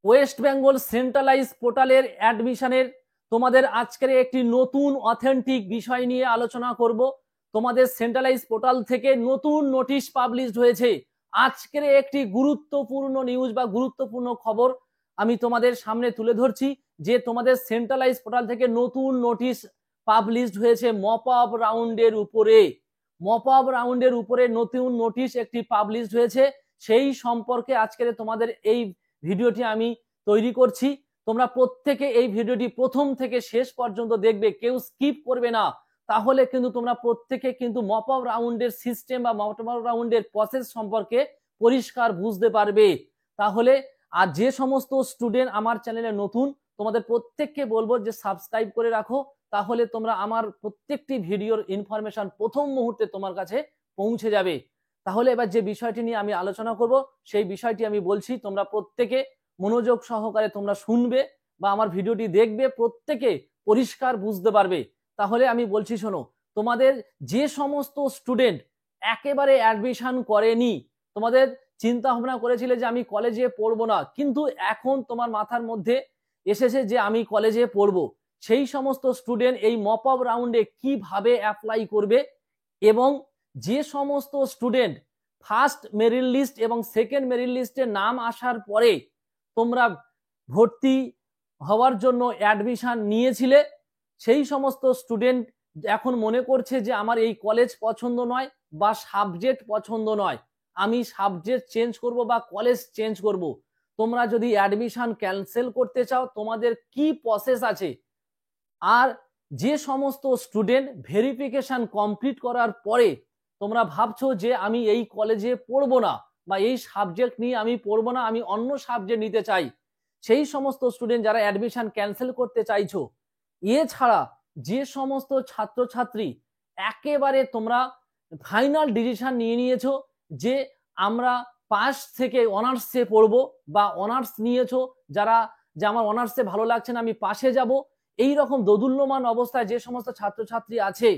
West Bengal centralise পোর্টালের অ্যাডমিশনের তোমাদের আজকের একটি নতুন অথেন্টিক বিষয় নিয়ে আলোচনা করব। তোমাদের সেন্ট্রালাইজ পোর্টাল থেকে নতুন নোটিশ পাবলিশড হয়েছে। আজকের একটি গুরুত্বপূর্ণ নিউজ বা গুরুত্বপূর্ণ খবর আমি তোমাদের সামনে তুলে ধরছি যে তোমাদের সেন্ট্রালাইজ পোর্টাল থেকে নতুন নোটিশ পাবলিশড হয়েছে মপ আপ রাউন্ডের উপরে। মপ আপ রাউন্ডের উপরে নতুন নোটিশ একটি পাবলিশড হয়েছে, সেই সম্পর্কে আজকের তোমাদের এই ভিডিওটি আমি তৈরি করছি। তোমরা প্রত্যেকে এই ভিডিওটি প্রথম থেকে শেষ পর্যন্ত দেখবে, কেউ স্কিপ করবে না। তাহলে কিন্তু তোমরা প্রত্যেকে কিন্তু মপ আপ রাউন্ডের সিস্টেম বা মপ আপ রাউন্ডের প্রসেস সম্পর্কে পরিষ্কার বুঝতে পারবে। তাহলে আর যে সমস্ত স্টুডেন্ট আমার চ্যানেলে নতুন, তোমাদের প্রত্যেককে বলবো যে সাবস্ক্রাইব করে রাখো, তাহলে তোমরা আমার প্রত্যেকটি ভিডিওর ইনফরমেশন প্রথম মুহূর্তে তোমার কাছে পৌঁছে যাবে। তাহলে এবার যে বিষয়টি নিয়ে আমি আলোচনা করব সেই বিষয়টি আমি বলছি, তোমরা প্রত্যেকে মনোযোগ সহকারে তোমরা শুনবে বা আমার ভিডিওটি দেখবে, প্রত্যেকে পরিষ্কার বুঝতে পারবে। তাহলে আমি বলছি শোনো, তোমাদের যে সমস্ত স্টুডেন্ট একেবারে অ্যাডমিশন করেনি, তোমাদের চিন্তা ভাবনা করেছিলে যে আমি কলেজে পড়বো না, কিন্তু এখন তোমার মাথার মধ্যে এসেছে যে আমি কলেজে পড়বো, সেই সমস্ত স্টুডেন্ট এই মপ আপ রাউন্ডে কিভাবে অ্যাপ্লাই করবে, এবং যে সমস্ত স্টুডেন্ট ফার্স্ট মেরিট লিস্ট এবং সেকেন্ড মেরিট লিস্টে নাম আসার পরে তোমরা ভর্তি হওয়ার জন্য অ্যাডমিশন নিয়েছিলে, সেই সমস্ত স্টুডেন্ট এখন মনে করছে যে আমার এই কলেজ পছন্দ নয় বা সাবজেক্ট পছন্দ নয়, আমি সাবজেক্ট চেঞ্জ করব বা কলেজ চেঞ্জ করব। তোমরা যদি অ্যাডমিশন ক্যান্সেল করতে চাও তোমাদের কি প্রসেস আছে। আর যে সমস্ত স্টুডেন্ট ভেরিফিকেশন কমপ্লিট করার পরে তোমরা ভাবছো যে আমি এই কলেজে পড়বো না বা এই সাবজেক্ট নিয়ে আমি পড়বো না, আমি অন্য সাবজেক্ট নিতে চাই, সেই সমস্ত স্টুডেন্ট যারা অ্যাডমিশন ক্যান্সেল করতে চাইছো। এছাড়া যে সমস্ত ছাত্রছাত্রী একেবারে তোমরা ফাইনাল ডিসিশন নিয়ে নিয়েছো যে আমরা পাস থেকে অনার্সে পড়বো বা অনার্স নিয়েছো যারা, যে আমার অনার্সে ভালো লাগছে না আমি পাশে যাব, এই রকম দোদুল্যমান অবস্থায় যে সমস্ত ছাত্রছাত্রী আছে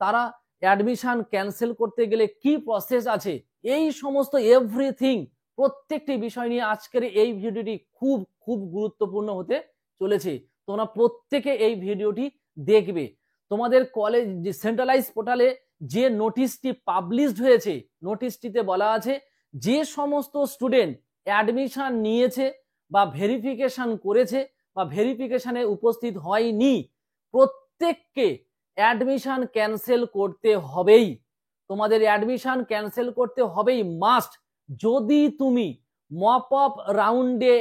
তারা অ্যাডমিশন ক্যান্সেল করতে গেলে কি প্রসেস আছে, এই সমস্ত এভরিথিং প্রত্যেকটি বিষয় নিয়ে আজকের এই ভিডিওটি খুব খুব গুরুত্বপূর্ণ হতে চলেছে। তোমরা প্রত্যেকে এই ভিডিওটি দেখবে। তোমাদের কলেজ সেন্ট্রালাইজ পোর্টালে যে নোটিশটি পাবলিশড হয়েছে, নোটিশটিতে বলা আছে যে সমস্ত স্টুডেন্ট অ্যাডমিশন নিয়েছে বা ভেরিফিকেশন করেছে বা ভেরিফিকেশনে উপস্থিত হয়নি, প্রত্যেককে অ্যাডমিশন ক্যান্সেল করতে হবেই। তোমাদের অ্যাডমিশন ক্যান্সেল করতে হবেই মাস্ট। যদি তুমি মপ আপ রাউন্ডে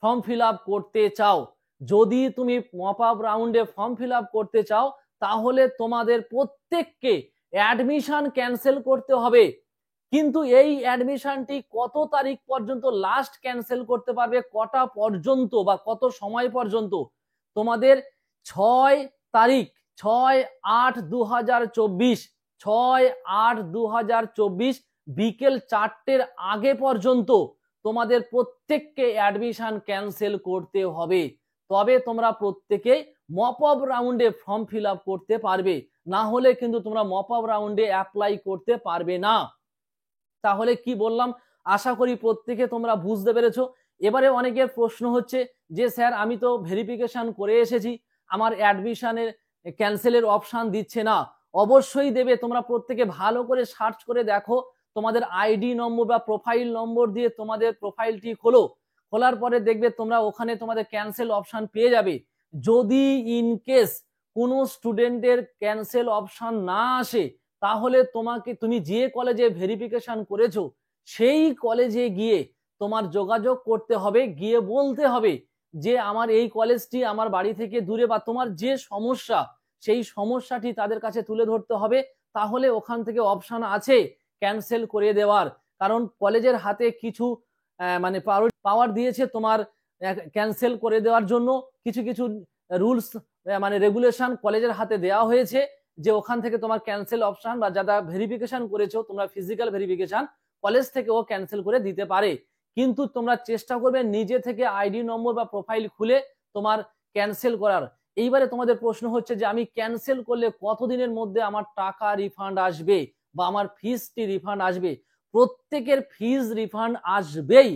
ফর্ম ফিল আপ করতে চাও, যদি তুমি মপ আপ রাউন্ডে ফর্ম ফিল আপ করতে চাও, তাহলে তোমাদের প্রত্যেককে অ্যাডমিশন ক্যান্সেল করতে হবে। কিন্তু এই অ্যাডমিশনটি কত তারিখ পর্যন্ত লাস্ট ক্যান্সেল করতে পারবে, কটা পর্যন্ত বা কত সময় পর্যন্ত, তোমাদের 6 তারিখ 6/8/2024 6/8/2024 বিকেল 4টের আগে পর্যন্ত তোমাদের প্রত্যেককে অ্যাডমিশন ক্যান্সেল করতে হবে, তবে তোমরা প্রত্যেকে মপ আপ রাউন্ডে ফর্ম ফিল আপ করতে পারবে, না হলে কিন্তু তোমরা মপ আপ রাউন্ডে অ্যাপ্লাই করতে পারবে না। তাহলে কি বললাম, আশা করি প্রত্যেকে তোমরা বুঝতে পেরেছো। এবারে অনেকের প্রশ্ন হচ্ছে যে স্যার আমি তো ভেরিফিকেশন করে এসেছি, আমার অ্যাডমিশনের ক্যান্সেলের অপশন দিচ্ছে না। অবশ্যই দেবে, তোমরা প্রত্যেকে ভালো করে সার্চ করে দেখো, তোমাদের আইডি নম্বর বা প্রোফাইল নম্বর দিয়ে তোমাদের প্রোফাইলটি খোলো, খোলার পরে দেখবে তোমরা ওখানে তোমাদের ক্যান্সেল অপশন পেয়ে যাবে। যদি ইন কেস কোনো স্টুডেন্টের ক্যান্সেল অপশন না আসে, তাহলে তুমি যে কলেজে ভেরিফিকেশন করেছো সেই কলেজে গিয়ে তোমার যোগাযোগ করতে হবে, গিয়ে বলতে হবে যে আমার এই কলেজটি আমার বাড়ি থেকে দূরে, বা তোমার যে সমস্যা সেই সমস্যাটি তাদের কাছে তুলে ধরতে হবে। তাহলে ওখান থেকে অপশন আছে ক্যান্সেল করে দেওয়ার, কারণ কলেজের হাতে কিছু মানে পাওয়ার দিয়েছে তোমার ক্যান্সেল করে দেওয়ার জন্য। কিছু কিছু রুলস মানে রেগুলেশন কলেজের হাতে দেওয়া হয়েছে যে ওখান থেকে তোমার ক্যান্সেল অপশন বা যারা ভেরিফিকেশন করেছো তোমরা ফিজিক্যাল ভেরিফিকেশন, কলেজ থেকে ও ক্যান্সেল করে দিতে পারে। কিন্তু তোমরা চেষ্টা করবে নিজে থেকে আইডি নম্বর বা প্রোফাইল খুলে তোমার ক্যান্সেল করার। এইবারে তোমাদের প্রশ্ন হচ্ছে যে আমি ক্যান্সেল করলে কতদিনের মধ্যে আমার টাকা রিফান্ড আসবে বা আমার ফিসটি রিফান্ড আসবে। প্রত্যেকের ফিস রিফান্ড আসবেই,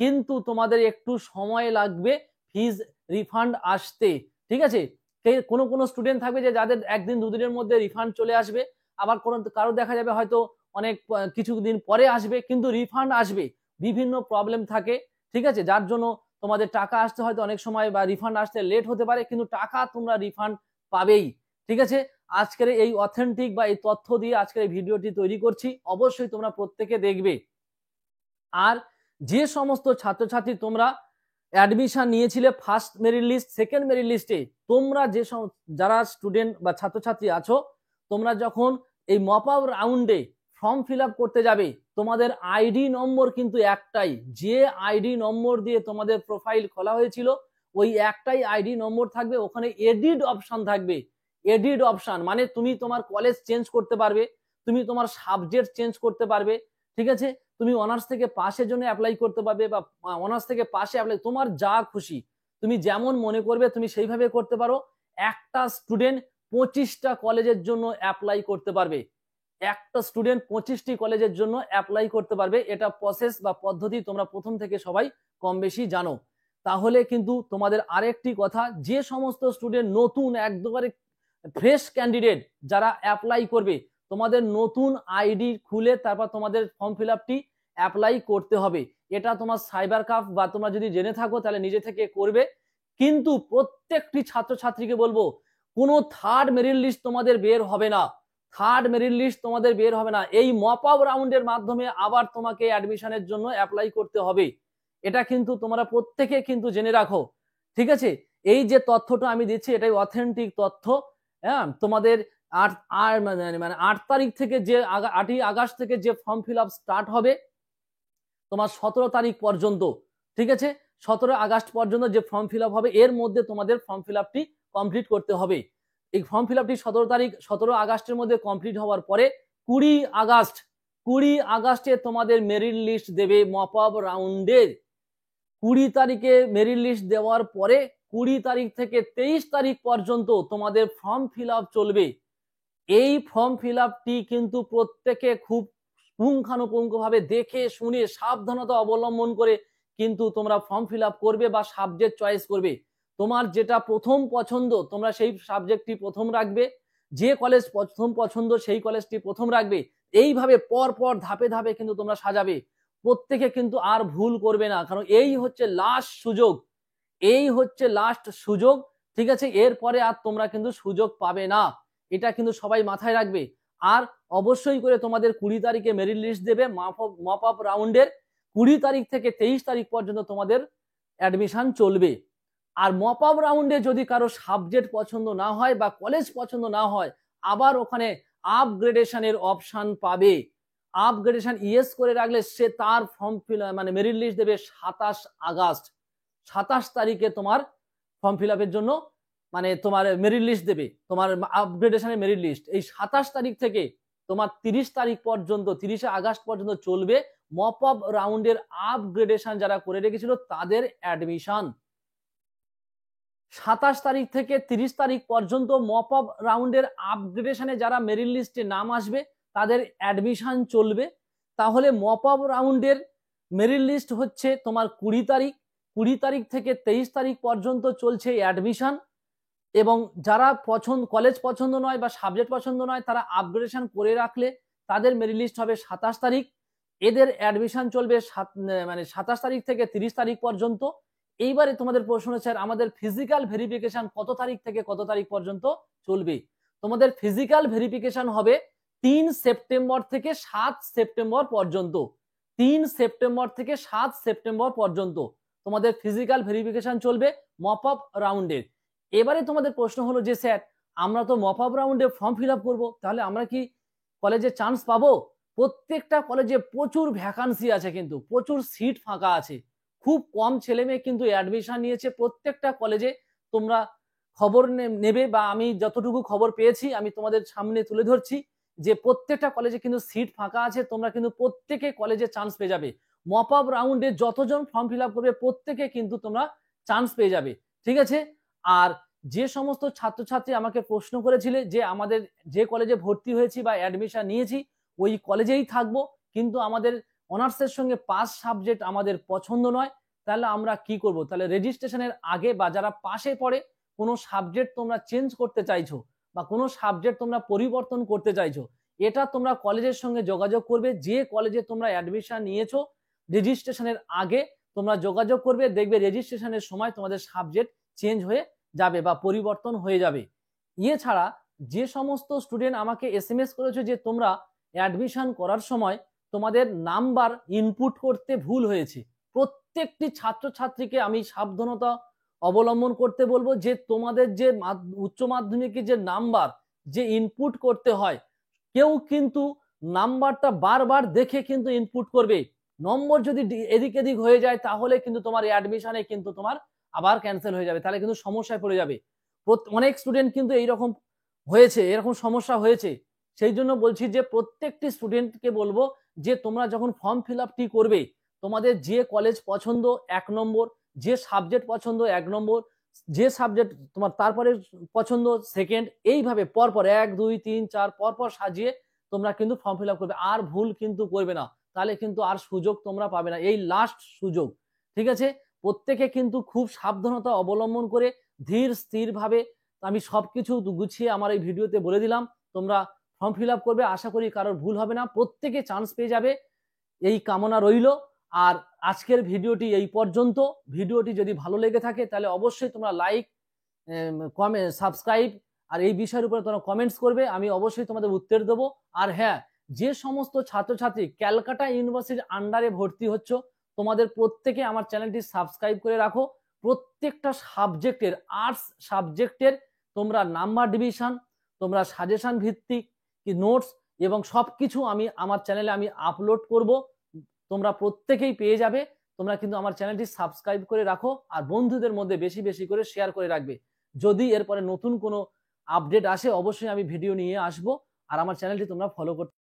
কিন্তু তোমাদের একটু সময় লাগবে ফিজ রিফান্ড আসতে, ঠিক আছে। কোনো কোনো স্টুডেন্ট থাকবে যে যাদের একদিন দুদিনের মধ্যে রিফান্ড চলে আসবে, আবার কোনো কারো দেখা যাবে হয়তো অনেক কিছুদিন পরে আসবে, কিন্তু রিফান্ড আসবে। বিভিন্ন প্রবলেম থাকে, ঠিক আছে, যার জন্য তোমাদের টাকা আসতে হয়তো অনেক সময় বা রিফান্ড আসতে লেট হতে পারে, কিন্তু টাকা তোমরা রিফান্ড পাবেই, ঠিক আছে। আজকের এই অথেন্টিক বা এই তথ্য দিয়ে আজকের এই ভিডিওটি তৈরি করছি, অবশ্যই তোমরা প্রত্যেকে দেখবে। আর যে সমস্ত ছাত্রছাত্রী তোমরা অ্যাডমিশন নিয়েছিলে first merit list, second merit লিস্টে, তোমরা যারা স্টুডেন্ট বা ছাত্রছাত্রী আছো, তোমরা যখন এই মপ আপ রাউন্ডে ফর্ম ফিল আপ করতে যাবে, তোমাদের আইডি নম্বর কিন্তু একটাই, যে আইডি নম্বর দিয়ে তোমাদের প্রোফাইল খোলা হয়েছিল ওই একটাই আইডি নম্বর থাকবে, ওখানে এডিট অপশন থাকবে। এডিট অপশন মানে তুমি তোমার কলেজ চেঞ্জ করতে পারবে, তুমি তোমার সাবজেক্ট চেঞ্জ করতে পারবে, ঠিক আছে। তুমি অনার্স থেকে পাশের জন্য অ্যাপ্লাই করতে পারবে, বা অনার্স থেকে পাশে অ্যাপ্লাই, তোমার যা খুশি তুমি যেমন মনে করবে তুমি সেইভাবে করতে পারো। একটা স্টুডেন্ট 25টা কলেজের জন্য অ্যাপ্লাই করতে পারবে, একটা স্টুডেন্ট 25টি কলেজের জন্য অ্যাপ্লাই করতে পারবে। এটা প্রসেস বা পদ্ধতি তোমরা প্রথম থেকে সবাই কম বেশি জানো। তাহলে কিন্তু তোমাদের আরেকটি কথা, যে সমস্ত স্টুডেন্ট নতুন একবারে ফ্রেশ ক্যান্ডিডেট যারা অ্যাপ্লাই করবে, তোমাদের নতুন আইডি খুলে তারপর তোমাদের ফর্ম ফিল আপটি অ্যাপ্লাই করতে হবে। এটা তোমার সাইবার ক্যাফ বা তোমরা যদি জেনে থাকো তাহলে নিজে থেকে করবে। কিন্তু প্রত্যেকটি ছাত্রছাত্রীকে বলবো, কোনো থার্ড মেরিট লিস্ট তোমাদের বের হবে না, থার্ড মেরিট লিস্ট তোমাদের বের হবে না। এই মপ আপ রাউন্ডের মাধ্যমে আবার তোমাকে অ্যাডমিশনের জন্য অ্যাপ্লাই করতে হবে, এটা কিন্তু তোমরা প্রত্যেকে কিন্তু জেনে রাখো, ঠিক আছে। এই যে তথ্যটা আমি দিচ্ছি এটাই অথেন্টিক তথ্য। হ্যাঁ, তোমাদের 8 তারিখ থেকে যে 8ই আগস্ট থেকে যে ফর্ম ফিল আপ স্টার্ট হবে তোমার 17 তারিখ পর্যন্ত, ঠিক আছে, 17 আগস্ট পর্যন্ত যে ফর্ম ফিল আপ হবে এর মধ্যে তোমাদের ফর্ম ফিল আপটি কমপ্লিট করতে হবে। এই ফর্ম ফিল আপটি 17 আগস্টের মধ্যে কমপ্লিট হওয়ার পরে 20 আগস্টে তোমাদের মেরিট লিস্ট দেবে মপ আপ রাউন্ডের। 20 তারিখে মেরিট লিস্ট দেওয়ার পরে 20 তারিখ থেকে 23 তারিখ পর্যন্ত তোমাদের ফর্ম ফিল আপ চলবে। এই ফর্ম ফিল আপটি কিন্তু প্রত্যেকে খুব পুঙ্খানুপুঙ্খভাবে দেখে শুনে সাবধানতা অবলম্বন করে কিন্তু তোমরা ফর্ম ফিল আপ করবে বা সাবজেক্ট চয়েস করবে। তোমার যেটা প্রথম পছন্দ তোমরা সেই সাবজেক্টটি প্রথম রাখবে, যে কলেজ প্রথম পছন্দ সেই কলেজটি প্রথম রাখবে। এইভাবে পর পর ধাপে ধাপে কিন্তু তোমরা সাজাবে, প্রত্যেকে কিন্তু আর ভুল করবে না, কারণ এই হচ্ছে লাস্ট সুযোগ, এই হচ্ছে লাস্ট সুযোগ, ঠিক আছে। এরপরে আর তোমরা কিন্তু সুযোগ পাবে না, এটা কিন্তু সবাই মাথায় রাখবে। আর অবশ্যই করে তোমাদের 20 তারিখে মেরিট লিস্ট দেবে মপ আপ রাউন্ডের, 20 তারিখ থেকে 23 তারিখ পর্যন্ত তোমাদের অ্যাডমিশন চলবে। আর মপ আপ রাউন্ডে যদি কারো সাবজেক্ট পছন্দ না হয় বা কলেজ পছন্দ না হয়, আবার ওখানে আপগ্রেডেশনের অপশন পাবে। আপগ্রেডেশন ইয়েস করে রাখলে সে তার ফর্ম ফিল মানে মেরিট লিস্ট দেবে 27 আগস্ট। 27 তারিখে তোমার ফর্ম ফিল আপের জন্য মানে তোমার মেরিট লিস্ট দেবে, তোমার আপগ্রেডেশনের মেরিট লিস্ট। এই 27 তারিখ থেকে তোমার 30 তারিখ পর্যন্ত, 30 আগস্ট পর্যন্ত চলবে মপ আপ রাউন্ডের আপগ্রেডেশন যারা করে রেখেছিল তাদের অ্যাডমিশন। 27 তারিখ থেকে 30 তারিখ পর্যন্ত মপ আপ রাউন্ডের আপগ্রেডেশনে যারা মেরিট লিস্টে নাম আসবে তাদের অ্যাডমিশন চলবে। তাহলে মপ আপ রাউন্ডের মেরিট লিস্ট হচ্ছে তোমার 20 তারিখ, 20 তারিখ থেকে 23 তারিখ পর্যন্ত চলছে অ্যাডমিশন। এবং যারা কলেজ পছন্দ নয় বা সাবজেক্ট পছন্দ নয় তারা আপগ্রেডেশন করে রাখলে তাদের মেরিট লিস্ট হবে 27 তারিখ। এদের অ্যাডমিশন চলবে 27 তারিখ থেকে 30 তারিখ পর্যন্ত। এইবারে তোমাদের প্রশ্ন, স্যার আমাদের ফিজিক্যাল ভেরিফিকেশন কত তারিখ থেকে কত তারিখ পর্যন্ত চলবে? তোমাদের ফিজিক্যাল ভেরিফিকেশন হবে 3 সেপ্টেম্বর থেকে 7 সেপ্টেম্বর পর্যন্ত। 3 সেপ্টেম্বর থেকে 7 সেপ্টেম্বর পর্যন্ত তোমাদের ফিজিক্যাল ভেরিফিকেশন চলবে মপ আপ রাউন্ডের। এবারে তোমাদের প্রশ্ন হলো যে স্যার আমরা তো মপ আপ রাউন্ডে ফর্ম ফিল আপ করবো, তাহলে আমরা কি কলেজে চান্স পাবো? প্রত্যেকটা কলেজে প্রচুর ভ্যাকান্সি আছে, কিন্তু প্রচুর সিট ফাঁকা আছে, খুব কম ছেলে মেয়ে কিন্তু অ্যাডমিশন নিয়েছে প্রত্যেকটা কলেজে। তোমরা খবর নেবে বা আমি যতটুকু খবর পেয়েছি আমি তোমাদের সামনে তুলে ধরছি যে প্রত্যেকটা কলেজে কিন্তু সিট ফাঁকা আছে, তোমরা কিন্তু প্রত্যেকে কলেজে চান্স পেয়ে যাবে। মপ আপ রাউন্ডে যতজন ফর্ম ফিল আপ করবে প্রত্যেকে কিন্তু তোমরা চান্স পেয়ে যাবে, ঠিক আছে। আর যে সমস্ত ছাত্রছাত্রী আমাকে প্রশ্ন করেছিলে যে আমাদের যে কলেজে ভর্তি হয়েছি বা অ্যাডমিশন নিয়েছি ওই কলেজেই থাকবো, কিন্তু আমাদের অনার্সের সঙ্গে 5 সাবজেক্ট আমাদের পছন্দ নয়, তাহলে আমরা কি করব? তাহলে রেজিস্ট্রেশনের আগে বা যারা পাশে পড়ে কোনো সাবজেক্ট তোমরা চেঞ্জ করতে চাইছো বা কোনো সাবজেক্ট তোমরা পরিবর্তন করতে চাইছো, এটা তোমরা কলেজের সঙ্গে যোগাযোগ করবে। যে কলেজে তোমরা অ্যাডমিশন নিয়েছো রেজিস্ট্রেশনের আগে তোমরা যোগাযোগ করবে, দেখবে রেজিস্ট্রেশনের সময় তোমাদের সাবজেক্ট চেঞ্জ হয়ে যাবে বা পরিবর্তন হয়ে যাবে। এছাড়া যে সমস্ত স্টুডেন্ট আমাকে এসএমএস করেছো যে তোমরা অ্যাডমিশন করার সময় তোমাদের নাম্বার ইনপুট করতে ভুল হয়েছে, প্রত্যেকটি ছাত্রছাত্রীকে আমি সাবধানতা অবলম্বন করতে বলবো যে তোমাদের যে উচ্চ মাধ্যমিকের যে নাম্বার যে ইনপুট করতে হয়, কেউ কিন্তু নাম্বারটা বারবার দেখে কিন্তু ইনপুট করবে। নম্বর যদি এদিক এদিক হয়ে যায় তাহলে কিন্তু তোমার অ্যাডমিশনে কিন্তু তোমার আবার ক্যান্সেল হয়ে যাবে, তাহলে কিন্তু সমস্যায় পড়ে যাবে। অনেক স্টুডেন্ট কিন্তু এইরকম হয়েছে, এরকম সমস্যা হয়েছে। সেই জন্য বলছি যে প্রত্যেকটি স্টুডেন্টকে বলবো যে তোমরা যখন ফর্ম ফিল আপটি করবে, তোমাদের যে কলেজ পছন্দ 1 নম্বর, যে সাবজেক্ট পছন্দ 1 নম্বর, যে সাবজেক্ট তোমার তারপরে পছন্দ সেকেন্ড, এইভাবে পরপর 1 2 3 4 পরপর সাজিয়ে তোমরা কিন্তু ফর্ম ফিল আপ করবে। আর ভুল কিন্তু করবে না, তাহলে কিন্তু আর সুযোগ তোমরা পাবে না, এই লাস্ট সুযোগ। ঠিক আছে, প্রত্যেকে কিন্তু খুব সাবধানতা অবলম্বন করে ধীর স্থির ভাবে আমি সবকিছু গুছিয়ে আমার এই ভিডিওতে বলে দিলাম, তোমরা ফর্ম ফিল আপ করবে। আশা করি কারোর ভুল হবে না, প্রত্যেকে চান্স পেয়ে যাবে, এই কামনা রইল। আর আজকের ভিডিওটি এই পর্যন্ত। ভিডিওটি যদি ভালো লেগে থাকে তাহলে অবশ্যই তোমরা লাইক, কমেন্ট, সাবস্ক্রাইব আর এই বিষয়ের উপরে তোমরা কমেন্টস করবে, আমি অবশ্যই তোমাদের উত্তর দেবো। আর হ্যাঁ, যে সমস্ত ছাত্রছাত্রী ক্যালকাটা ইউনিভার্সিটির আন্ডারে ভর্তি হচ্ছ, তোমাদের প্রত্যেকে আমার চ্যানেলটি সাবস্ক্রাইব করে রাখো। প্রত্যেকটা সাবজেক্টের, আর্টস সাবজেক্টের তোমরা নাম্বার ডিভিশন, তোমরা সাজেশন ভিত্তিক কি নোটস এবং সবকিছু আমি আমার চ্যানেলে আমি আপলোড করব, তোমরা প্রত্যেকেই পেয়ে যাবে। তোমরা কিন্তু আমার চ্যানেলটি সাবস্ক্রাইব করে রাখো আর বন্ধুদের মধ্যে বেশি বেশি করে শেয়ার করে রাখবে। যদি এরপরে নতুন কোনো আপডেট আসে অবশ্যই আমি ভিডিও নিয়ে আসবো। আর আমার চ্যানেলটি তোমরা ফলো করতে